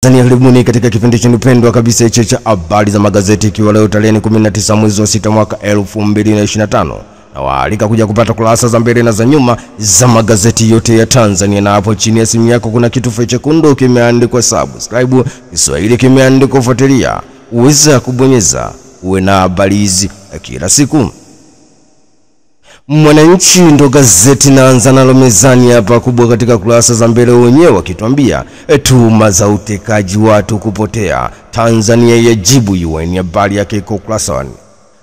Tanzania, karibuni katika kipindi cha pendwa kabisa hicho cha habari za magazeti, ikiwa leo tarehe 19 mwezi wa 6 mwaka 2025, na waalika kuja kupata kurasa za mbele na za nyuma za magazeti yote ya Tanzania. Na hapo chini ya simu yako kuna kitufe chekundu kimeandikwa subscribe, Kiswahili kimeandikwa fuatilia, uweza kubonyeza uwe na habari hizi kila siku. Mwananchi ndo gazeti naanza nalo mezani hapa, kubwa katika kurasa za mbele wenyewe wakituambia tuhuma za utekaji watu kupotea, Tanzania yajibu UN, habari yake iko kurasa 1.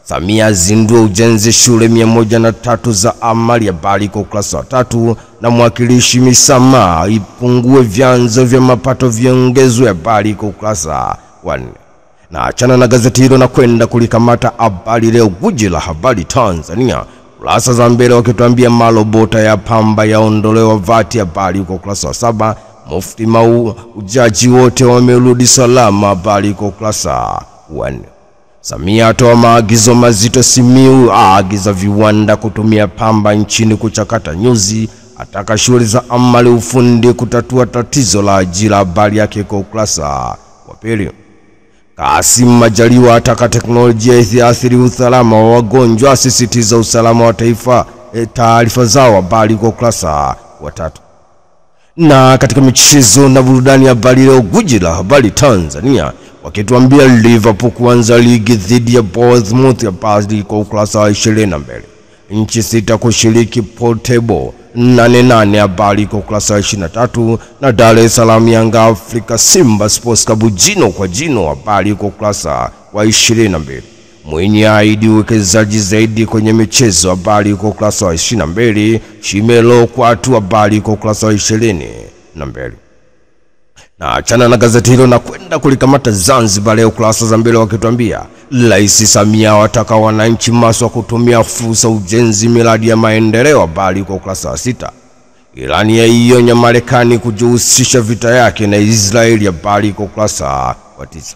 Samia zindua ujenzi shule 103 za amali, habari iko kurasa 3. Na mwakilishi misamaha ipungue vyanzo vya mapato viongezwe, habari iko kurasa 1. Na achana na gazeti hilo na kwenda kulikamata Habari Leo, gwiji la habari Tanzania, kurasa za mbele wakituambia malobota ya pamba yaondolewa vati, habari iko kurasa 7. Mufti ujaji wote wamerudi salama, habari iko kurasa 1. Samia atoa maagizo mazito Simiyu, aagiza viwanda kutumia pamba nchini kuchakata nyuzi, ataka shughuli za amali ufundi kutatua tatizo la ajira, habari yake iko kurasa wa 2. Kassim Majaliwa ataka teknolojia isiathiri usalama wa wagonjwa, asisitiza usalama wa taifa, taarifa zao, habari iko kurasa wa 3. Na katika michezo na burudani, Habari Leo, gwiji la habari Tanzania, wakituambia Liverpool kuanza ligi dhidi ya Bournemouth, habari iko kurasa wa 22. Nchi 6 kushiriki pool table 88, habari iko kurasa wa 23. Na Dar es Salaam Yanga Afrika Simba Sports Club jino kwa jino, habari iko kurasa wa 22. Mwinyi aidi uwekezaji zaidi kwenye michezo, habari iko kurasa wa 22. Shimelo kwa watu, habari iko kurasa wa 22. Na achana na gazeti hilo na kwenda kulikamata Zanzibar Leo, kurasa za mbele wakituambia Rais Samia wataka wananchi Maswa kutumia fursa ujenzi miradi ya maendeleo, habari iko kurasa wa 6. Irani yaionya Marekani kujihusisha vita yake na Israeli, habari iko kurasa wa 9.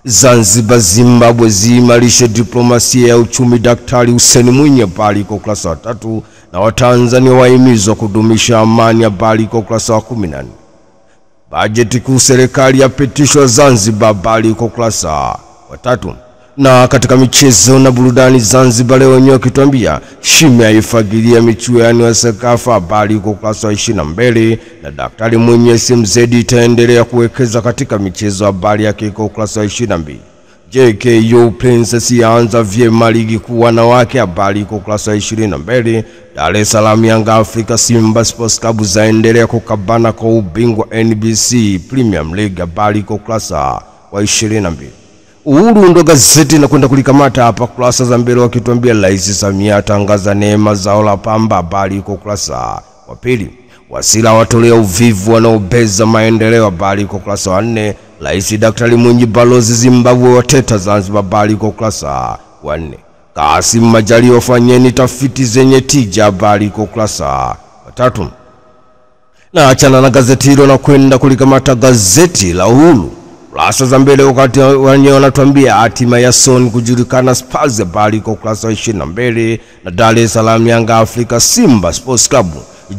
Zanzibar Zimbabwe ziimarishe diplomasia ya uchumi, Daktari Hussein Mwinyi, habari iko kurasa wa 3. Na Watanzania wahimizwa kudumisha amani, habari iko kurasa wa 14. Bajeti kuu serikali yapitishwa Zanzibar, habari iko kurasa wa 3. Na katika michezo na burudani, Zanzibar Leo wenyewe kituambia Shime aifagilia michuano ya Sekafa, habari iko kurasa wa 22. Na Daktari Mwinyi SMZ itaendelea kuwekeza katika michezo, habari yake iko kurasa wa 22. JKU Princess yaanza vyema ligi kuu wanawake, habari iko kurasa wa 22. Dar es Salaam Yanga Afrika Simba Sports Club zaendelea kukabana kwa ubingwa NBC Premium League, habari iko kurasa wa 22. Uhuru ndo gazeti na kwenda kulikamata hapa, kurasa za mbele wakituambia Rais Samia atangaza neema zao la pamba, habari iko kurasa wa 2. Wasira watolea uvivu wanaobeza maendeleo, habari iko kurasa wa 4. Rais Daktari Mwinyi balozi Zimbabwe wateta Zanzibar, habari iko kurasa wa 4. Kassim Majaliwa fanyeni tafiti zenye tija, habari iko kurasa wa 3. Na achana na gazeti hilo na kwenda kulikamata gazeti la Uhuru, kurasa za mbele wakati wenyewe wanatuambia hatima ya Son kujulikana Spurs, habari iko kurasa wa 22. Na Dar es Salaam Yanga Afrika Simba Sports Club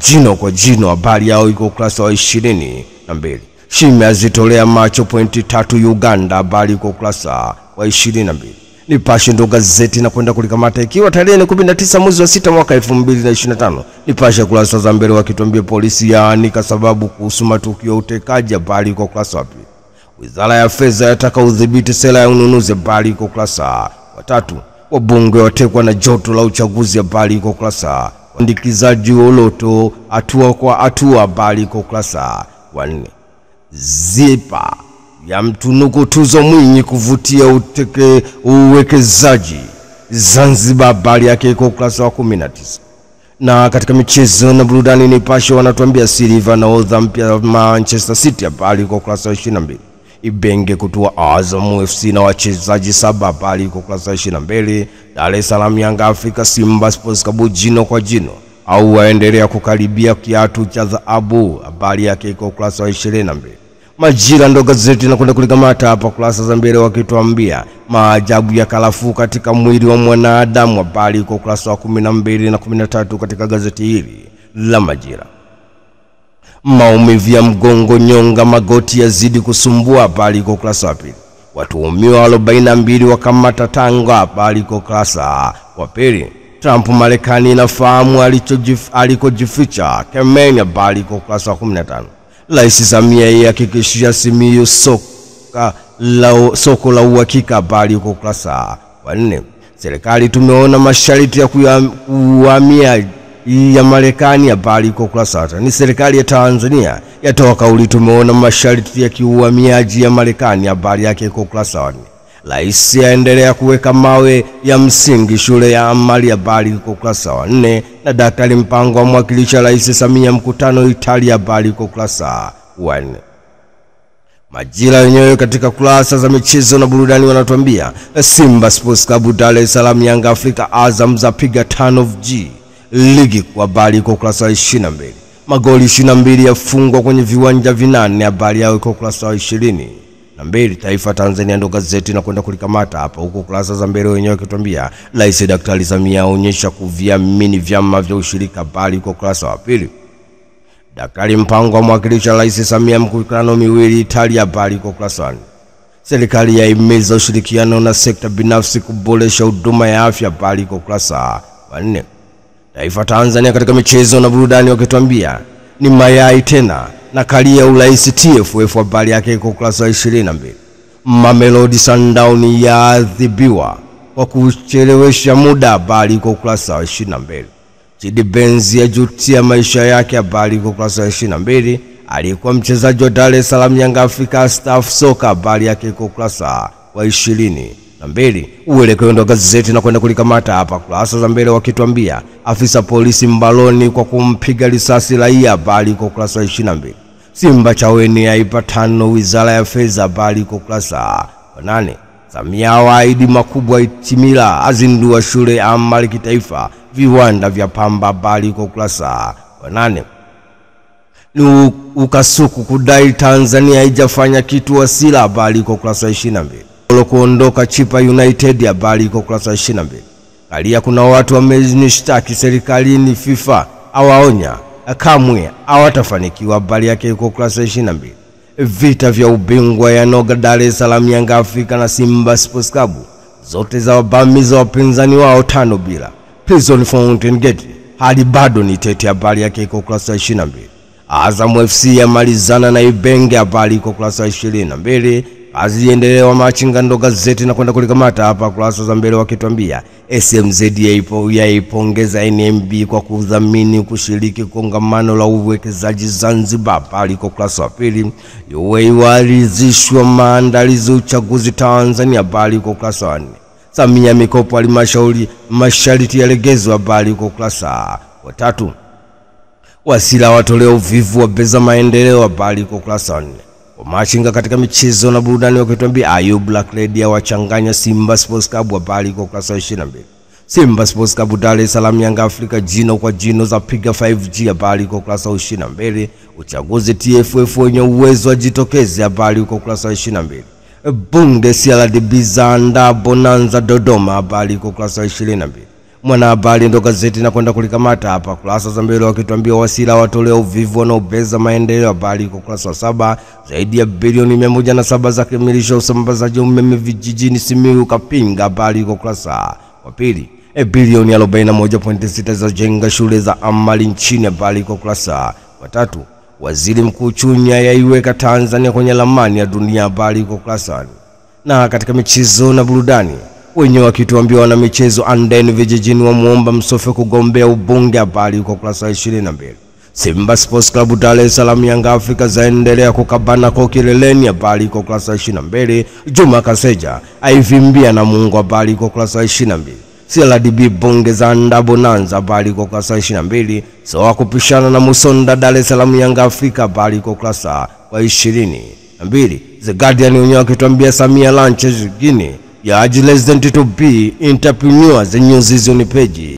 jino kwa jino, habari yao iko kurasa wa 22. Shime azitolea macho pointi 3 Uganda, habari iko kurasa wa 22. Nipashe ndo gazeti na kwenda kulikamata ikiwa tarehe 19 mwezi wa 6 mwaka 2025. Nipashe kurasa za mbele wakituambia polisi yaanika sababu kuhusu matukio utekaji, habari iko kurasa wa 2. Wizara ya Fedha yataka udhibiti sera ya ununuzi, habari iko kurasa wa 3. Wabunge watekwa na joto la uchaguzi, habari iko kurasa. Uandikizaji oloto hatua kwa hatua, habari iko kurasa wa 4. Zipa ya mtunuku tuzo Mwinyi kuvutia uwekezaji Zanzibar, habari yake iko kurasa wa 19. Na katika michezo na burudani, Nipashe wanatuambia Silva na odha mpya Manchester City, habari iko kurasa wa 22. Ibenge kutua Azam FC na wachezaji 7, habari iko kurasa wa 22. Dar es Salaam Yanga Afrika Simba Sports Club jino kwa jino, au waendelea kukaribia kiatu cha dhahabu, habari yake iko kurasa wa 22. Majira ndo gazeti na kwenda kulikamata hapa, kurasa za mbele wakituambia maajabu ya kalafu katika mwili wa mwanadamu, habari iko kurasa wa 12 na 13 katika gazeti hili la Majira. Maumivu ya mgongo, nyonga, magoti yazidi kusumbua, habari iko ukurasa wa pili. Watuhumiwa 42 wakamata Tanga, habari iko ukurasa wa pili. Trump Marekani inafahamu alikojificha Kemeni, habari iko ukurasa wa 15. Rais Samia yahakikishia Simiyu soko la uhakika, habari iko ukurasa wa 4. Serikali tumeona masharti ya kuhamia ya Marekani, habari iko ukurasa wa 5. Ni serikali ya Tanzania yatoa kauli tumeona masharti ya kiuhamiaji ya Marekani, habari yake iko ukurasa wa 4. Rais aendelea kuweka mawe ya msingi shule ya amali, habari iko ukurasa wa 4. Na Daktari Mpango amwakilisha Rais Samia mkutano Italia, habari iko ukurasa wa 4. Majira yenyewe katika kurasa za michezo na burudani wanatuambia Simba Sports Club Dar es Salaam Yanga Afrika Azam zapiga turn of G ligi kwa, habari iko ukurasa wa 22. Magoli 22 yafungwa kwenye viwanja 8, habari yao iko ukurasa wa 22. Taifa Tanzania ndo gazeti na kwenda kulikamata hapa, huko kurasa za mbele wenyewe kituambia Rais Daktari Samia aonyesha kuviamini vyama vya ushirika, habari iko ukurasa wa 2. Daktari Mpango amwakilisha Rais Samia mkutano miwili Italia, habari iko ukurasa wa 4. Serikali yahimiza ushirikiano na sekta binafsi kuboresha huduma ya afya, habari iko ukurasa wa 4. Taifa Tanzania katika michezo na burudani wakituambia ni mayai tena na kalia urais TFF, habari yake iko ukurasa wa 22. Mamelodi Sundowns yaadhibiwa kwa kuchelewesha muda, habari iko ukurasa wa 22. Chidi Benz yajutia maisha yake, habari iko ukurasa wa 22. Alikuwa mchezaji wa Dar es Salaam Yanga Afrika staff soka, habari yake iko ukurasa wa 22. Uelekeo ndo gazeti na kwenda kulikamata hapa kurasa za mbele wakituambia afisa polisi mbaloni kwa kumpiga risasi raia, habari iko ukurasa wa 22. Simba Chaweni yaipa 5 wizara ya fedha, habari iko ukurasa wa 8. Samia waahidi makubwa Itimila azindua shule ya amali kitaifa viwanda vya pamba, habari iko ukurasa wa 8. Ni ukasuku kudai Tanzania haijafanya kitu Wasira, habari iko ukurasa wa 22. Kuondoka Chipa United, habari iko ukurasa wa 22. Kalia kuna watu wamenishtaki serikalini, FIFA awaonya kamwe hawatafanikiwa, habari yake iko ukurasa wa 22. Vita vya ubingwa ya noga Dar es Salaam Yanga Afrika na Simba Sports Club zote za wabamiza wapinzani wao 5 bila. Prison Fountain Gate hali bado ni tete, habari yake iko ukurasa wa 22. Azam FC yamalizana na Ibenge, habari iko ukurasa wa 22. Aziendelea wa machinga ndo gazeti na kwenda kulikamata hapa kurasa za mbele wakituambia SMZ yaipongeza NMB kwa kudhamini kushiriki kongamano la uwekezaji Zanzibar, habari iko kurasa wa 2. Waridhishwa maandalizi uchaguzi Tanzania, habari iko kurasa wa 4. Samia mikopo halmashauri masharti yalegezwa, habari iko kurasa wa 3. Wasira watolea uvivu wa beza maendeleo, habari iko kurasa wa 4. Machinga katika michezo na burudani wakituambia Ayub Black Lady wachanganya Simba Sports Club, habari iko ukurasa wa 22. Simba Sports Club Dar es Salaam Yanga Afrika jino kwa jino za piga 5G, habari iko ukurasa wa 22. Uchaguzi TFF wenye uwezo wajitokeze, habari iko ukurasa wa 22. Bunge CRDB zaandaa bonanza Dodoma, habari iko ukurasa wa 22. Mwana habari ndo gazeti na kwenda kulikamata hapa kurasa za mbele wakituambia Wasira watolea uvivu na ubeza maendeleo, habari iko ukurasa wa 7. Zaidi ya bilioni 107 za kamilisha usambazaji umeme vijijini Simiyu kapinga, habari iko ukurasa wa 2. Bilioni 41.6 za jenga shule za amali nchini, habari iko ukurasa wa 3. Waziri Mkuu Chunya yaiweka Tanzania kwenye ramani ya dunia, habari iko ukurasa wa 4. Na katika michezo na burudani wenyewe wakituambia wana michezo Andeni vijijini wamuomba Msofe kugombea ubunge, habari iko ukurasa wa 22. Simba Sports Club Dar es Salaam Yanga Afrika zaendelea kukabana kwa kileleni, habari iko ukurasa wa 22. Juma Kaseja aivimbia na Mungu, habari iko ukurasa wa 22. CRDB bonge za ndabonanza, habari iko ukurasa wa 22. Sawa kupishana na Musonda Dar es Salaam Yanga Afrika, habari iko ukurasa wa 22. The Guardian wenyewe wakituambia Samia launches Guinea ya resident to be entrepreneurs, the news is on the page.